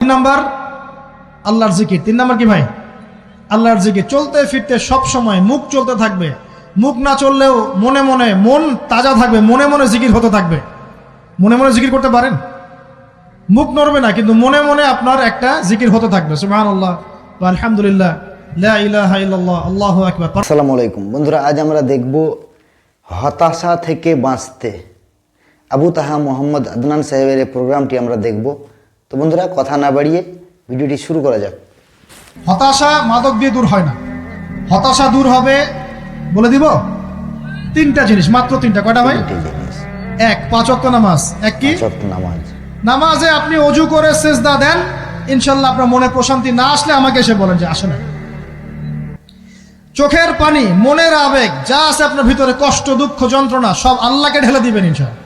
Number আল্লাহর জিকির। 3 number কি ভাই? আল্লাহর জিকির। চলতে ফিরতে সব সময় মুখ চলতে থাকবে, মুখ না চললেও মনে মনে মন তাজা থাকবে, মনে মনে জিকির হতে থাকবে। মনে মনে জিকির করতে পারেন? মুখ নড়বে না, কিন্তু মনে মনে আপনার একটা জিকির হতে থাকবে, সুবহানাল্লাহ ওয়া আলহামদুলিল্লাহ লা ইলাহা ইল্লাল্লাহ আল্লাহু আকবার। আসসালামু আলাইকুম বন্ধুরা, আজ আমরা দেখব হতাশা থেকে বাঁচতে। আবু তাহা মোহাম্মদ আদনান সাহেবের এই প্রোগ্রামটি আমরা দেখব। তো বন্ধুরা, কথা না বাড়িয়ে ভিডিওটি শুরু করা যাক। হতাশা মাদক দিয়ে দূর হয় না। হতাশা দূর হবে, বলে দিব 3টা জিনিস, মাত্র 3টা। কয়টা ভাই? 3টি জিনিস। 1, 5 ওয়াক্ত নামাজ। 1 কি? 5 ওয়াক্ত নামাজ। নামাজে আপনি ওযু করে সিজদা দেন, ইনশাআল্লাহ আপনার মনে প্রশান্তি না আসলে আমাকে এসে বলেন যে আসে না। চোখের পানি, মনের আবেগ যা আছে আপনার ভিতরে, কষ্ট, দুঃখ, যন্ত্রণা, সব আল্লাহকে ঢেলে দিবেন ইনশাআল্লাহ।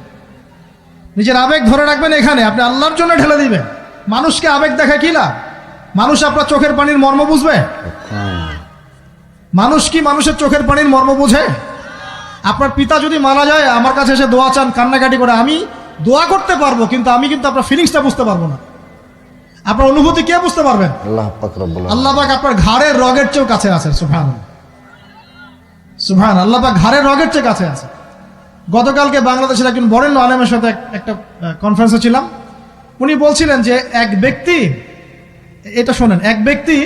নিজের আবেগ ধরে রাখবেন এখানে, আপনি আল্লাহর জন্য ঢেলে দিবেন। মানুষকে আবেগ দেখা কি লাভ? মানুষ আপনার চোখের পানির মর্ম বুঝবে? মানুষ কি মানুষের চোখের পানির মর্ম বুঝে? আপনার পিতা যদি মারা যায়, আমার কাছে এসে দোয়া চান কান্নাকাটি করে, আমি দোয়া করতে পারবো, কিন্তু আমি কিন্তু আপনার ফিলিংসটা বুঝতে পারবো না। আপনার অনুভূতি কে বুঝতে পারবেন? আল্লাহ পাক রব্বুল আলামিন। আল্লাহ পাক আপনার ঘাড়ের রগের চেয়েও কাছে আছেন। সুবহানাল্লাহ, সুবহান। আল্লাহ পাক ঘাড়ের রগের চেয়ে কাছে আছে। গতকালকে বাংলাদেশের একজন বরেণ্য আলেমের সাথে একটা কনফারেন্সে ছিলাম। উনি বলছিলেন যে এক ব্যক্তি, এটা শোনেন, এক ব্যক্তি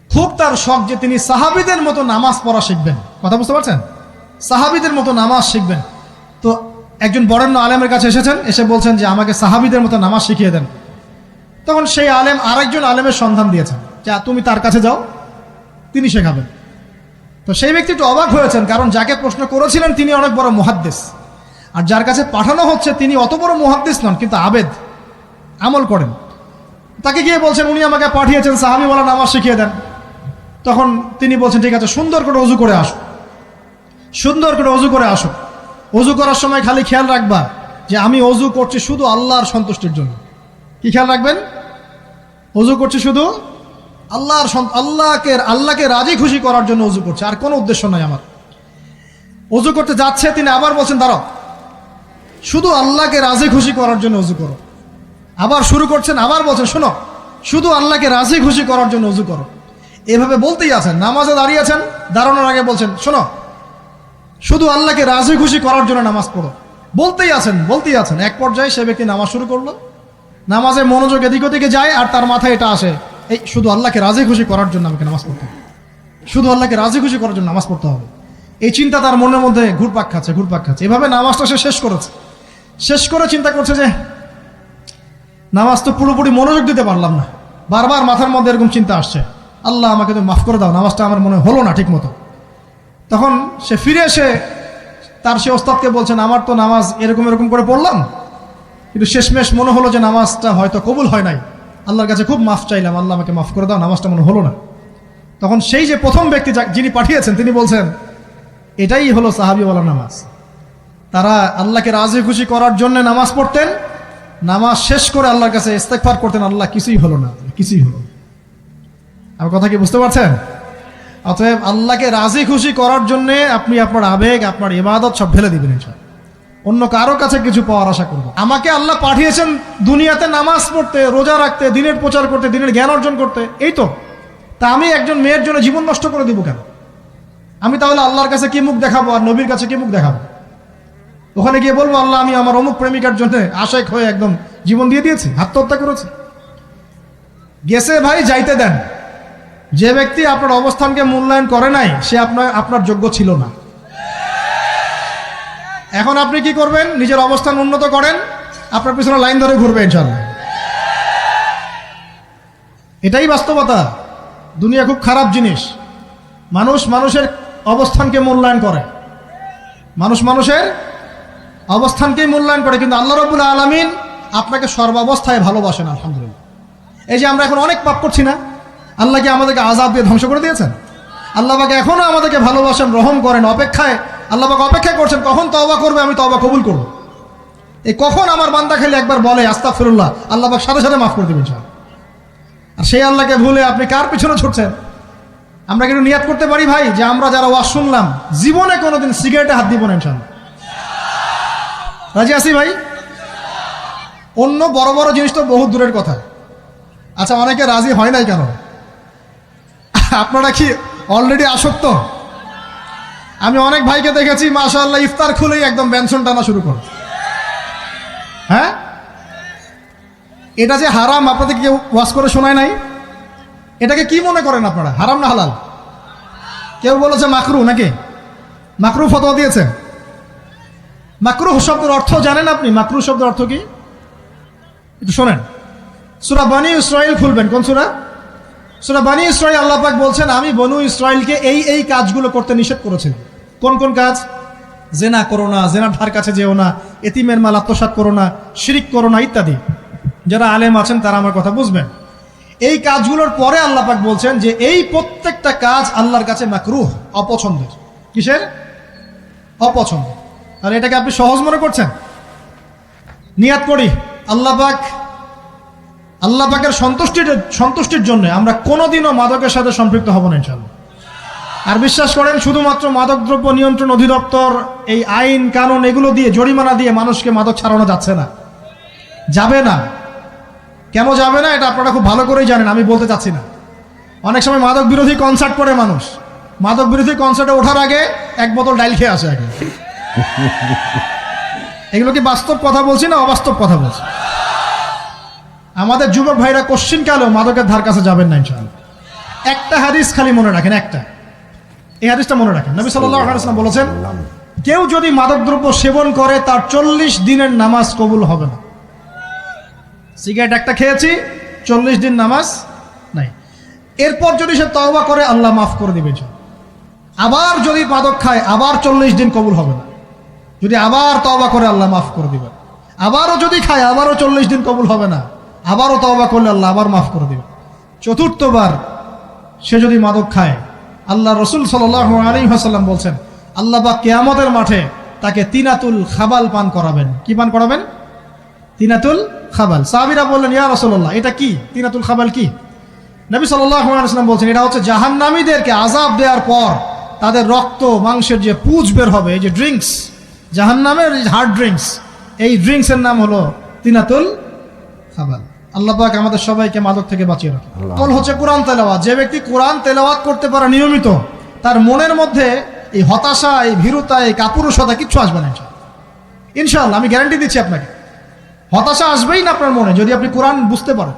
খুব তার শখ যে তিনি সাহাবীদের মতো নামাজ পড়া শিখবেন। কথা বুঝতে পারছেন? সাহাবীদের মতো নামাজ শিখবেন। তো একজন বরেণ্য আলেমের কাছে এসেছেন, এসে বলছেন যে আমাকে সাহাবীদের মতো নামাজ শিখিয়ে দেন। তখন সেই আলেম আরেকজন আলেমের সন্ধান দিয়েছেন, যা তুমি তার কাছে যাও, তিনি শেখাবেন। তো সেই ব্যক্তি একটু অবাক হয়েছেন, কারণ যাকে প্রশ্ন করেছিলেন তিনি অনেক বড় মুহাদ্দিস, আর যার কাছে পাঠানো হচ্ছে তিনি অত বড় মুহাদ্দিস নন, কিন্তু আবেদ, আমল করেন। তাকে গিয়ে বলছেন উনি আমাকে পাঠিয়েছেন সাহাবী বলা নামাজ শিখিয়ে দেন। তখন তিনি বলছেন ঠিক আছে, সুন্দর করে ওযু করে আসো, সুন্দর করে ওযু করে আসো। ওযু করার সময় খালি খেয়াল রাখবা যে আমি ওযু করছি শুধু আল্লাহর সন্তুষ্টির জন্য। কি খেয়াল রাখবেন? ওযু করছি শুধু আল্লাহকে রাজি খুশি করার জন্য ওযু করছে, আর কোনো উদ্দেশ্য নাই আমার। ওযু করতে যাচ্ছে, তিনি আবার বলছেন দাঁড়াও, শুধু আল্লাহকে রাজি খুশি করার জন্য ওযু করো। আবার শুরু করছেন, আবার বলছেন শোনো, শুধু আল্লাহকে রাজি খুশি করার জন্য ওযু করো। এভাবে বলতেই আছেন, নামাজে দাঁড়িয়েছেন, দাঁড়ানোর আগে বলছেন শোনো, শুধু আল্লাহকে রাজি খুশি করার জন্য নামাজ পড়ো। বলতেই আছেন। এক পর্যায়ে সে ব্যক্তি নামাজ শুরু করলো, নামাজে মনোযোগ এদিক ওদিকে যায়, আর তার মাথায় এটা আসে, এই শুধু আল্লাহকে রাজি খুশি করার জন্য আমাকে নামাজ পড়তে হবে, শুধু আল্লাহকে রাজি খুশি করার জন্য নামাজ পড়তে হবে। এই চিন্তা তার মনের মধ্যে ঘুরপাক খাচ্ছে। এভাবে নামাজটা সে শেষ করে চিন্তা করছে যে নামাজ তো পুরোপুরি মনোযোগ দিতে পারলাম না। বারবার মাথার মধ্যে এরকম চিন্তা আসছে, আল্লাহ আমাকে তো মাফ করে দাও, নামাজটা আমার মনে হলো না ঠিক মতো। তখন সে ফিরে এসে তার সে ওস্তাদকে বলছেন আমার তো নামাজ এরকম করে পড়লাম, কিন্তু শেষমেশ মনে হলো যে নামাজটা হয়তো কবুল হয় নাই, আল্লাহর কাছে খুব মাফ চাইলাম, আল্লাহ আমাকে মাফ করে দাও, নামাজটা মনে হলো না। তখন সেই যে প্রথম ব্যক্তি যিনি পাঠিয়েছেন তিনি বলছেন এটাই হলো সাহাবীওয়ালা নামাজ। তারা আল্লাহকে রাজি খুশি করার জন্য নামাজ পড়তেন, নামাজ শেষ করে আল্লাহর কাছে ইস্তেগফার করতেন, আল্লাহ কিছুই হলো না, কিছুই হলো। আমার কথা কি বুঝতে পারছেন? অতএব আল্লাহকে রাজি খুশি করার জন্য আপনি আপনার আবেগ, আপনার ইবাদত সব ঢেলে দিবেন ইনশাআল্লাহ। অন্য কারো কাছে কিছু পাওয়ার আশা করব? আমাকে আল্লাহ পাঠিয়েছেন দুনিয়াতে নামাজ পড়তে, রোজা রাখতে, দিনের প্রচার করতে, দিনের জ্ঞান অর্জন করতে, এই তো। তা আমি একজন মেয়ের জন্য জীবন নষ্ট করে দিব কেন? আমি তাহলে আল্লাহর কাছে কি মুখ দেখাবো, আর নবীর কাছে কি মুখ দেখাবো? ওখানে গিয়ে বলবো আল্লাহ আমি আমার অমুক প্রেমিকার জন্য আশেক হয়ে একদম জীবন দিয়ে দিয়েছি, আত্মহত্যা করেছি। গেছে ভাই, যাইতে দেন। যে ব্যক্তি আপনার অবস্থানকে মূল্যায়ন করে নাই সে আপনার যোগ্য ছিল না। এখন আপনি কি করবেন? নিজের অবস্থান উন্নত করেন, আপনার পিছনে লাইন ধরে ঘুরবে ইনশাআল্লাহ। এটাই বাস্তবতা। দুনিয়া খুব খারাপ জিনিস। মানুষের অবস্থানকে মূল্যায়ন করে, মানুষের অবস্থানকেই মূল্যায়ন করে, কিন্তু আল্লাহ রাব্বুল আলামিন আপনাকে সর্বাবস্থায় ভালোবাসেন। আলহামদুলিল্লাহ। এই যে আমরা এখন অনেক পাপ করছি না, আল্লাহ কি আমাদেরকে আযাব দিয়ে ধ্বংস করে দিয়েছেন? আল্লাহ পাক এখনো আমাদেরকে ভালোবাসেন, রহম করেন, আল্লাহ পাক অপেক্ষা করছেন কখন তওবা করবে, আমি তওবা কবুল করব। এই কখন আমার বান্দা খালি একবার বলে আস্তাগফিরুল্লাহ, আল্লাহ পাক সাথে সাথে মাফ করে দেবেন ইনশাআল্লাহ। আর সেই আল্লাহকে ভুলে আপনি কার পিছনে ছুটছেন? আমরা কিন্তু নিয়াত করতে পারি ভাই যে আমরা যারা ওয়াজ শুনলাম জীবনে কোনোদিন সিগারেটে হাত দিব না ইনশাআল্লাহ। রাজি আছি ভাই? অন্য বড় বড় জিনিস তো বহু দূরের কথা, আচ্ছা, অনেকে রাজি হয় নাই কেন? আপনারা কি অলরেডি আসক্ত? আমি অনেক ভাইকে দেখেছি মাশাআল্লাহ ইফতার খুলেই একদম ব্যঞ্জন টানা শুরু করে। হ্যাঁ, এটা যে হারাম আপনাদের কেউ ওয়াজ করে শোনায় নাই? এটাকে কি মনে করেন আপনারা, হারাম না হালাল? কেউ বলেছে মাকরু, নাকি মাকরু ফতোয়া দিয়েছে? মাকরু শব্দের অর্থ জানেন আপনি? মাকরু শব্দের অর্থ কি একটু শোনেন। সূরা বনী ইসরাইল খুলবেন। কোন সূরা? সূরা বনী ইসরাইল। আল্লাহ পাক বলছেন, আমি বনু ইসরাইলকে এই কাজগুলো করতে নিষেধ করেছি। কোন কোন কাজ? জেনা করো না, জেনার ধার কাছে যেও না, এতিমের মাল আত্মসাৎ করো না, শিরিক করো না ইত্যাদি। যারা আলেম আছেন তারা আমার কথা বুঝবেন। এই কাজগুলোর পরে আল্লাহ পাক বলছেন যে এই প্রত্যেকটা কাজ আল্লাহর কাছে মাকরুহ, অপছন্দের। কিসের? অপছন্দ। আর এটাকে আপনি সহজ মনে করছেন? নিয়াত করি আল্লাহ পাকের সন্তুষ্টির জন্য আমরা কোনোদিনও মাদকের সাথে সম্পৃক্ত হব না ইনশাআল্লাহ। আর বিশ্বাস করেন, শুধুমাত্র মাদকদ্রব্য নিয়ন্ত্রণ অধিদপ্তর এই আইন কানুন এগুলো দিয়ে, জরিমানা দিয়ে মানুষকে মাদক ছাড়ানো যাচ্ছে না, যাবে না। কেন যাবে না এটা আপনারা খুব ভালো করেই জানেন, আমি বলতে চাচ্ছি না। অনেক সময় মাদক বিরোধী কনসার্ট করে মানুষ, মাদক বিরোধী কনসার্টে ওঠার আগে এক বোতল ডাইল খেয়ে আসে আগে। এগুলো কি বাস্তব কথা বলছি না অবাস্তব কথা বলছি? আমাদের যুবক ভাইরা কোশ্চিন কালেও মাদকের ধার কাছে যাবেন না ইনশাআল্লাহ। একটা হাদিস খালি মনে রাখেন, একটা, এই হাদিসটা মনে রাখেন। নবী সাল্লাল্লাহু আলাইহি ওয়াসাল্লাম বলেছেন, কেউ যদি মাদকদ্রব্য সেবন করে তার 40 দিনের নামাজ কবুল হবে না। সিগারেট একটা খেয়েছি, 40 দিন নামাজ নাই। এরপর যদি সে তওবা করে আল্লাহ মাফ করে দিবে। আবার যদি মাদক খায় আবার 40 দিন কবুল হবে না। যদি আবার তওবা করে আল্লাহ মাফ করে দিবে। আবারও যদি খায় আবারও 40 দিন কবুল হবে না। আবারও তওবা করলে আল্লাহ আবার মাফ করে দিবে। চতুর্থবার সে যদি মাদক খায়, আল্লাহ রসুল সাল্লাল্লাহু আলাইহি ওয়াসাল্লাম বলছেন, আল্লাহ পাক কিয়ামতের মাঠে তাকে তিনাতুল খাবাল পান করাবেন। কি পান করাবেন? তিনাতুল খাবাল। সাহাবীরা বললেন, ইয়া রাসূলুল্লাহ, এটা কি তিনাতুল খাবাল? কি? নবী সাল্লাল্লাহু আলাইহি ওয়াসাল্লাম বলছেন, এটা হচ্ছে জাহান্নামীদেরকে আযাব দেওয়ার পর তাদের রক্ত মাংসের যে পুঁজ বের হবে, এই যে ড্রিঙ্কস, জাহান্নামের হার্ড ড্রিঙ্কস, এই ড্রিঙ্কসের নাম হলো তিনাতুল খাবাল। আল্লাহ পাক আমাদের সবাইকে মাদক থেকে বাঁচিয়ে রাখে। আমল হচ্ছে কোরআন তেলাওয়াত। যে ব্যক্তি কোরআন তেলাওয়াত করতে পারে নিয়মিত, তার মনের মধ্যে এই হতাশা, এই ভীরুতা, এই কাপুরুষতা কিচ্ছু আসবে না ইনশাআল্লাহ। আমি গ্যারান্টি দিচ্ছি আপনাকে, হতাশা আসবেই না আপনার মনে যদি আপনি কোরআন বুঝতে পারেন।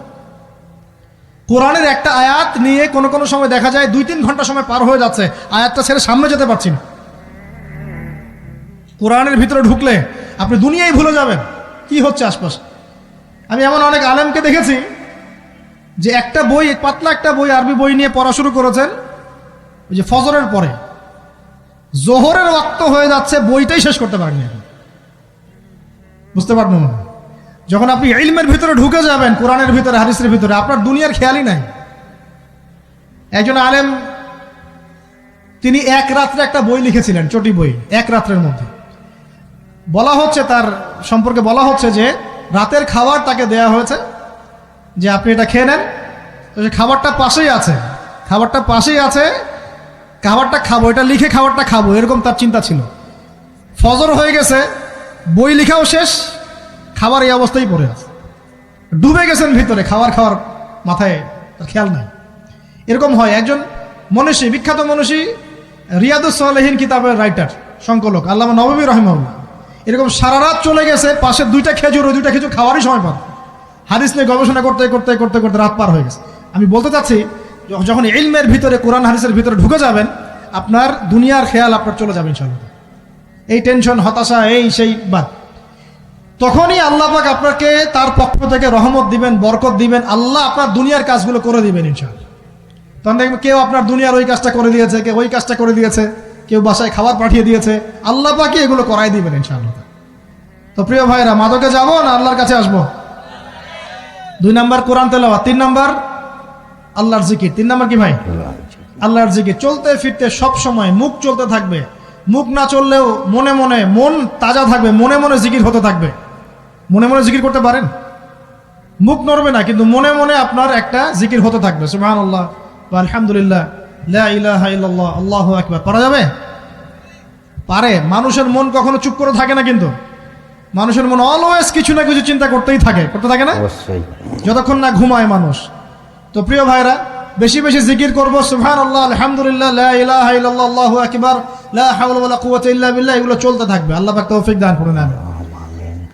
কোরআনের একটা আয়াত নিয়ে কোনো সময় দেখা যায় 2-3 ঘন্টা সময় পার হয়ে যাচ্ছে, আয়াতটা ছেড়ে সামনে যেতে পারছি না। কোরআনের ভিতরে ঢুকলে আপনি দুনিয়ায় ভুলে যাবেন কি হচ্ছে আশপাশে। আমি এমন অনেক আলেমকে দেখেছি যে একটা বই, পাতলা একটা বই, আরবি বই নিয়ে পড়া শুরু করেছেন, ওই যে ফজরের পরে জোহরের ওয়াক্ত হয়ে যাচ্ছে, বইটাই শেষ করতে পারেননি। বুঝতে পারবেন না, যখন আপনি ইলমের ভিতরে ঢুকে যাবেন, কোরআনের ভিতরে, হাদিসের ভিতরে, আপনার দুনিয়ার খেয়ালই নাই। একজন আলেম, তিনি এক রাত্রে একটা বই লিখেছিলেন, চটি বই, এক রাত্রের মধ্যে। বলা হচ্ছে, তার সম্পর্কে বলা হচ্ছে যে রাতের খাবার তাকে দেয়া হয়েছে যে আপনি এটা খেয়ে নেন। তো খাবারটা পাশেই আছে, খাবারটা খাবো, এটা লিখে খাবারটা খাবো, এরকম তার চিন্তা ছিল। ফজর হয়ে গেছে, বই লিখাও শেষ, খাবার এই অবস্থায় পড়ে আছে, ডুবে গেছেন ভিতরে, খাওয়ার মাথায় তার খেয়াল নাই। এরকম হয়। একজন মনীষী, বিখ্যাত মনীষী, রিয়াদুস সালেহীন কিতাবের রাইটার, সংকলক আল্লামা নববী রাহিমাহুল্লাহ, এরকম সারা রাত চলে গেছে, পাশের 2টা খেজুর, ওই 2টা খেজুর খাওয়ারই সময় পান। হাদিস নিয়ে গবেষণা করতে করতে করতে করতে রাত পার হয়ে গেছে। আমি বলতে চাচ্ছি, যখন ইলমের ভিতরে, কোরআন হাদিসের ভিতরে ঢুকে যাবেন, আপনার দুনিয়ার খেয়াল আপনার চলে যাবে ইনশাআল্লাহ। এই টেনশন, হতাশা, এই সেই বাদ, তখনই আল্লাহ পাক আপনাকে তার পক্ষ থেকে রহমত দিবেন, বরকত দিবেন, আল্লাহ আপনার দুনিয়ার কাজগুলো করে দিবেন ইনশাআল্লাহ। তখন দেখবেন কেউ আপনার দুনিয়ার ওই কাজটা করে দিয়েছে, কেউ ওই কাজটা করে দিয়েছে, কেউ বাসায় খাবার পাঠিয়ে দিয়েছে, আল্লাহ পাকই এগুলো করাই দিবেন ইনশাআল্লাহ। তো প্রিয় ভাইরা, মাদকে যাবো না আল্লাহর কাছে আসবো? 2 নাম্বার কোরআন তেলাওয়াত, 3 নাম্বার আল্লাহর জিকির। 3 নাম্বার কি ভাই? আল্লাহর জিকির। চলতে ফিরতে সব সময় মুখ চলতে থাকবে, মুখ না চললেও মনে মনে মন তাজা থাকবে, মনে মনে জিকির হতে থাকবে। মনে মনে জিকির করতে পারেন? মুখ নড়বে না, কিন্তু মনে মনে আপনার একটা জিকির হতে থাকবে, সুবহানাল্লাহ ওয়া আলহামদুলিল্লাহ, লা ইলাহা ইল্লাল্লাহ, আল্লাহু আকবার। পারা যাবে? পারে। মানুষের মন কখনো চুপ করে থাকে না, কিন্তু মানুষের মন অলওয়েজ কিছু না কিছু চিন্তা করতেই থাকে, করতে থাকে না? অবশ্যই। যতক্ষণ না ঘুমায় মানুষ, তো প্রিয় ভাইরা, বেশি বেশি জিকির করবো, সুবহানাল্লাহ, আলহামদুলিল্লাহ, লা ইলাহা ইল্লাল্লাহ, আল্লাহু আকবার, লা হাওলা ওয়ালা কুওয়াতা ইল্লা বিল্লাহ, এগুলো চলতে থাকবে। আল্লাহ পাক তৌফিক দান করুন, আমিন।